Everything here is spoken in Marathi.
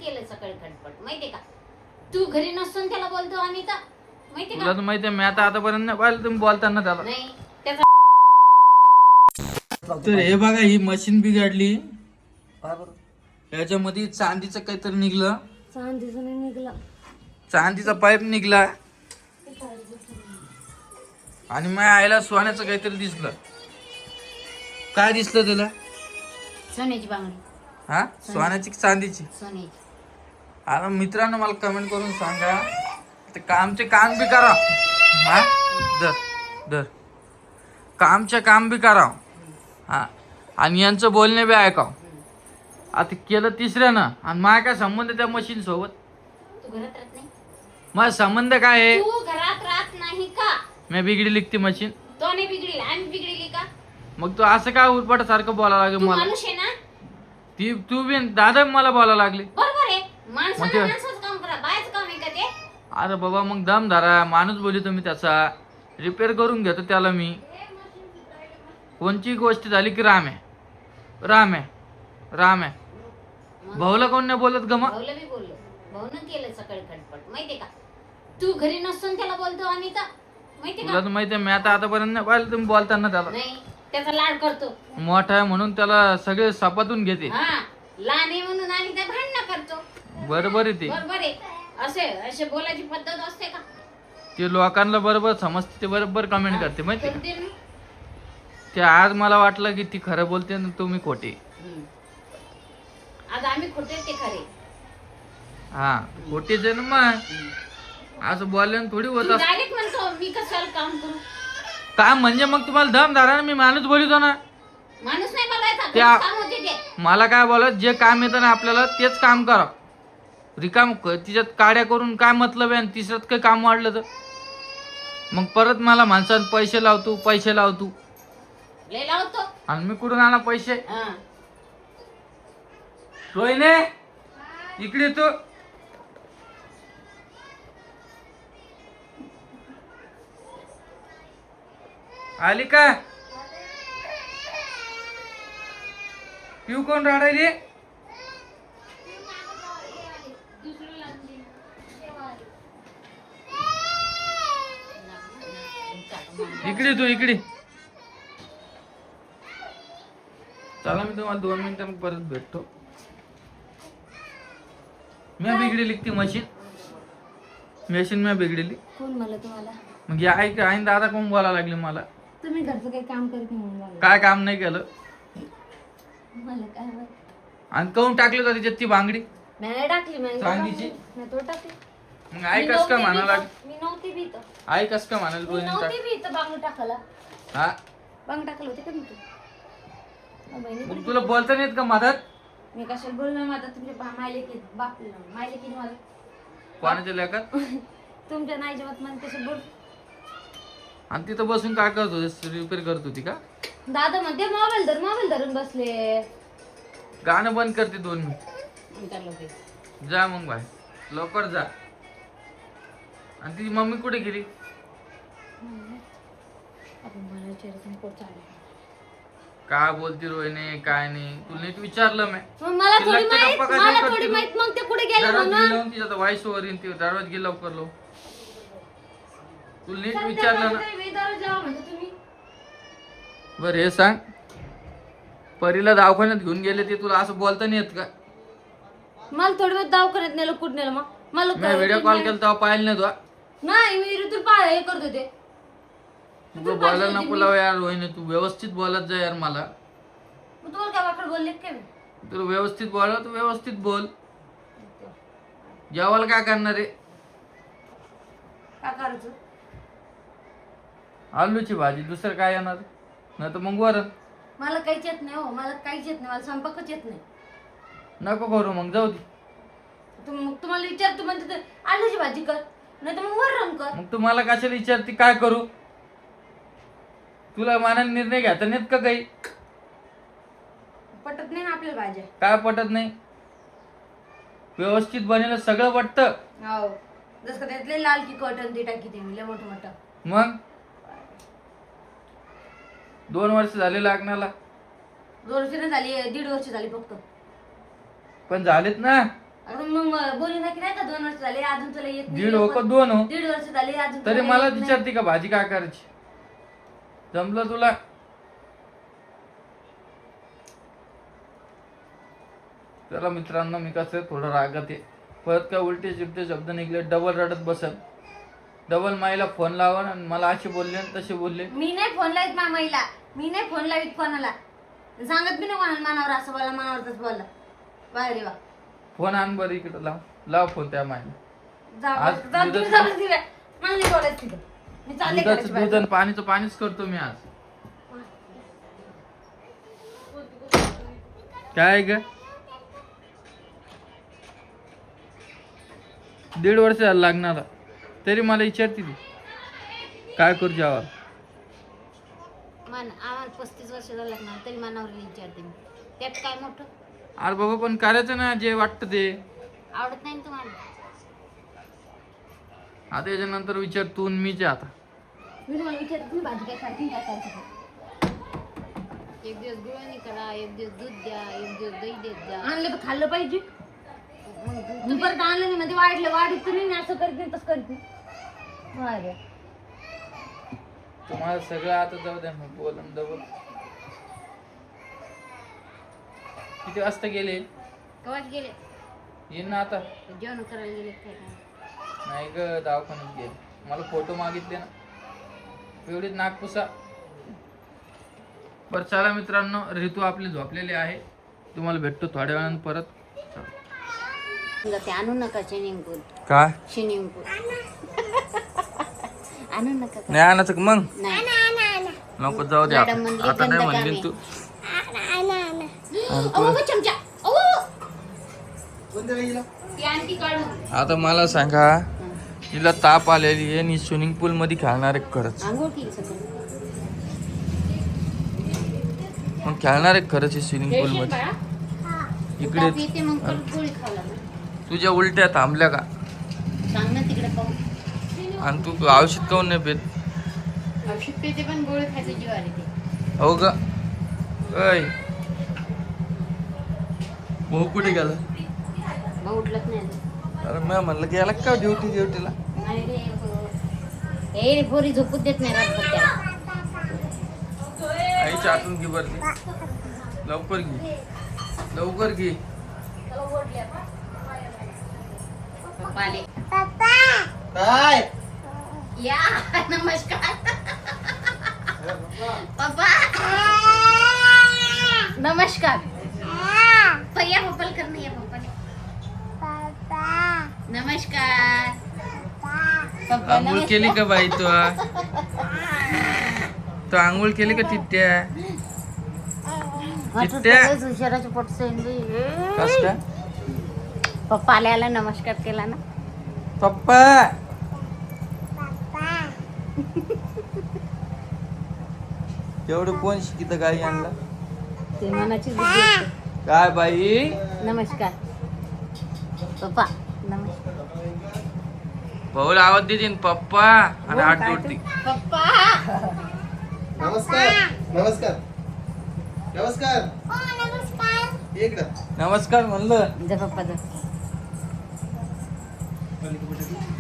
केलं सकाळी खटपट माहितीये का. तू घरी नसून त्याला बोलतो आणि तर माहितीये का. तुला तर माहितीये मी आता आतापर्यंत नाही पाहिलं तुम्ही बोलताना त्याला. नाही त्याचा तर हे बघा ही मशीन बिघडली. काय बरं याच्यामध्ये चांदीचं काहीतरी निघलं. चांदीचं नाही निघलं. चांदीचा पाईप निघला आणि माझ्या आईला सोन्याचं काहीतरी दिसलं. काय दिसलं तुला? सोन्याची बांगडी. हा सोन्याची की चांदीची? सोन्याची. आता मित्रांनो मला कमेंट करून सांगा. ते कामचे काम बी करा. हा दर दर कामचे काम बी करा. हा आणि यांचं बोलणे बी ऐकाव. आता केलं तिसऱ्यानं आणि माझा काय संबंध त्या मशीन सोबत? तू घरात राहत नाही. माझा संबंध काय आहे? तू घरात राहत नाही का. मी बिघडी लिखती मशीन. तो नाही बिघडली आम्ही बिघडली का. मग तू असं काय उरपट सारखं बोलायला लागेल तू मला? माणूस आहे ना. ती तू बी दादा मला बोलायला लागली. बरोबर आहे. मग माणसाला ते- माणसाचं काम करा बायचं काम आहे का ते. अरे बाबा मग दम धरा. माणूस बोलतो मी त्याचा रिपेअर करून घेतो त्याला मी. कोणची गोष्ट झाली की राम आहे राम आहे राम आहे. भाऊला कोण नाही बोलत ग मग? भाऊला बी बोललो. भाऊनं केलं सकाळी खटपट माहितीये का. तू घरी नसून त्याला बोलतो आणि तर माहितीये तुला का. तर माहितीये मी आता आतापर्यंत नाही पाहिलं तुम्ही बोलताना त्याला. नाही त्याचा लाड करतो. मोठा आहे म्हणून त्याला सगळे सपातून घेते. हा लहान आहे म्हणून आणि त्या भांडणं करतो. बरोबर आहे ते. बरोबर आहे. असे असे बोलायची पद्धत असते का. ते लोकांना बरोबर समजते. ते बरोबर कमेंट करते माहिती का. करते ना. ते आज मला वाटलं की ती खरं बोलते आणि तुम्ही खोटे. आज आम्ही खोटे ते खरे. हा खोटेच आहे ना मग. असं बोलल्यानं थोडी होत असतं. डायरेक्ट म्हणतो मी कशाला काम करू. काम म्हणजे मग तुम्हाला दम धरा ना. मी माणूस बोलितो ना. माणूस नाही बोलायचा त्या- काम होते ते. मला काय बोलत जे काम येतं ना आपल्याला तेच काम करा. रिकाम तिच्यात काड्या करून काय मतलब आहे. आणि तिसऱ्यात काही काम वाढलं तर मग परत मला माणसाला पैसे लावतो पैसे लावतो. लय लावतो. आणि मी कुठून आणा पैसे? हा. रोहिणे इकडे तू. आली का? पिऊ कोण राडायली? इकडे तू इकडे. चला मी तुम्हाला 2 मिनिटांनी परत भेटतो. मी बिघडली ती मशीन मी बिघडली. कोण मला तुम्हाला. मग या आई दादा कोण बोलायला लागले मला. तुम्ही घरचं काही काम करत नाही म्हणून मला. काय काम नाही केलं मला काय माहित. आणि काऊन टाकली होती त्याच्यात ती बांगडी मी नाही टाकली मी चांदीची? मी तो टाकली. मग आई कस का म्हणायला लागली? मी नव्हती बी इथं. आई कस का म्हणाल मी रोहिणी नव्हती बी इथं बांगडी टाकायला. हा बांग टाकलं होते का मी तू. बहिणी मग तुला बोलता नाही येत का मधात? मी कशाला बोलणार माझा तुमच्या मायले की बाप मायले की मला. कोणाच्या लेखात? तुमच्या नाईच्या मत मला कशा बोल. आणि तिथं बसून काय करत होते? रिपेअर करत होती का? दादा म्हणते मोबाईल धरून बसले. गाणं बंद करते 2 मिनिट. जा मग बाय लवकर जा. आणि तिची मम्मी कुठे गेली? काय बोलती रोहिणी काय नाही? तू नीट विचारलं मी. मला तिला थोडी ते माहित गप्पा काय मला करते थोडी तू? माहित मग ते कुठे गेले दरवाज म्हणून. गेलो तिच्या वाईस वर येईन ती दरवाज गेला लवकर लो. तू नीट विचारलं ना. तुम्ही बर हे सांग परीला दवाखान्यात घेऊन गेले ते तुला असं बोलता नाही येत का? मला थोडी वेळ दवाखान्यात नेलं कुठं नेलं मग मला मी व्हिडिओ कॉल केला तेव्हा पाहिलं नाही तुला. नाही मी ऋतू पाह हे करत होते. तू बोलायला नको लाव यार रोहिणी. तू व्यवस्थित बोलत जा यार मला. मग तुम्हाला काय वाकड बोलले काय मी. तुला व्यवस्थित बोला तू व्यवस्थित बोल. जेवायला काय करणार आहे? काय करायचं. आलूची भाजी दुसरं काय येणार? नाही तर मग वरण. मला काहीच येत नाही हो. मला काहीच येत नाही. मला स्वयंपाकच येत नाही. नको करू मग जाऊ दे. मग तुम्हाला विचारतो म्हणजे आलूची भाजी कर नाही तर मग वरण कर. मग तू मला कशाला विचारते काय करू? तुला मनाने निर्णय घ्यायचा नाहीत का काही? पटत नाही ना आपल्या भाज्या. काय पटत नाही? व्यवस्थित बनेल सगळं पटतं. हो जसं का त्यातले लाल तिखट आणि ते टाकी ते मी लय मोठं मोठं. मग 2 वर्ष झाले लग्नाला. 2 वर्ष नाही झाली 1.5 वर्ष झाली फक्त. पण झालेत ना. अरे मग बोलली ना की नाही का 2 वर्ष झाले अजून तुला येत नाही. 1.5 हो का 2 हो 1.5 वर्ष झाले अजून तरी तुला मला येत नाही. विचारते का भाजी काय करायची जमलं तुला चला मित्रांनो मी कसं थोडं रागात आहे परत काय उलटे चिलटे शब्द निघले डबल रडत बसल डबल माईला फोन लावा आणि मला असे बोलले आणि तसे बोलले मी नाही फोन लावित मामाईला मी नाही फोन लावित कोणाला सांगत बी नको मनावर असं बोला मनावरच बोला बाहेर वा फोन आण बरं इकडे लाव फोन त्या माईला आज मला नाही बोलायचं तिथं मी चालले दुधाचं घराच्या दूध बाहेर. आणि पाणीचं पाणीच करतो मी आज काय ग 1.5 वर्ष झालं लागणार तरी मला विचारते ती काय करू जेव्हा आम्हाला 35 वर्ष झालं लग्नाला तरी मनावर विचारते मी त्यात काय मोठं अरे बाबा पण करायचं ना जे वाटतं ते आवडत नाही ना तुम्हाला आता याच्यानंतर विचार तू आणि मीच आहे आता मी तुम्हाला विचारत तुम्ही भाजी काय खायची काय खायची एक दिवस गुळणी करा एक दिवस दूध द्या एक दिवस दही देत द्या आणलं तर खाल्लं पाहिजे मग दूध मी परत आणलं नाही मध्ये वाढीत तुम्ही नाही असं करते तसं करते बाहेर तुम्हाला सगळं आता जाऊ द्या मग बोलून डबल किती वाजता गेले कवाच गेले येईन ना आता जेवण करायला गेले काय काय नाही ग दवाखान्यात गेले मला फोटो मागितले ना एवढीच नागपुसा बरं चला मित्रांनो ऋतू आपली झोपलेली आहे तुम्हाला भेटतो थोड्या वेळानं परत ते आणू नका स्विमिंग पूल काय स्विमिंग पूल आणू नका का? नाही आणायचं मग नाही नको जाऊ दे मॅडम म्हणली आता नाही गंध म्हणली काम तू अहो चमचा अहो ती आणखी काढून आता मला सांगा तिला ताप आलेली आहे आणि स्विमिंग पूल मध्ये खेळणार आहे खरंच आंघोळ केली सगळं मग खेळणार आहे खरंच स्विमिंग पूल खेळशील मध्ये बाळा? इकडे ताप येते मग परत गोळी खावला ना तुझ्या उलट्या थांबल्या का सांग ना तिकडे पाहून आणि तू औषध काऊन नाही पेत औषध पेते पण गोळी खायचं जीव आले ते हो ग ऐ भाऊ कुठे गेला मग उठलंच नाही अजून. अरे मी म्हणलं की याला का ड्युटीला नाही रे हे रे पोरी झोपूच देत नाही रातभर त्याला आईची आठवण घे बरं लवकर घे लवकर घे पप्पा आले काय या नमस्कार पप्पा नमस्कार भैया पप्पाला करणे या पप्पाने नमस्कार पप्पा आंघोळ केली का बाई तू आंघोळ केली का तिट्या चिट्ट्या? हुशाराची पोट कस काय पप्पा आल्याला नमस्कार केला ना पप्पा एवढं कोण शिकित गाई आणला ते मनाची बुद्धी असते. काय बाई नमस्कार पप्पा नमस्कार भाऊला आवाज देते ना पप्पा आणि हात जोडते पप्पा नमस्कार नमस्कार नमस्कार इकडं नमस्कार म्हणलं जा पप्पा जा पलीकडे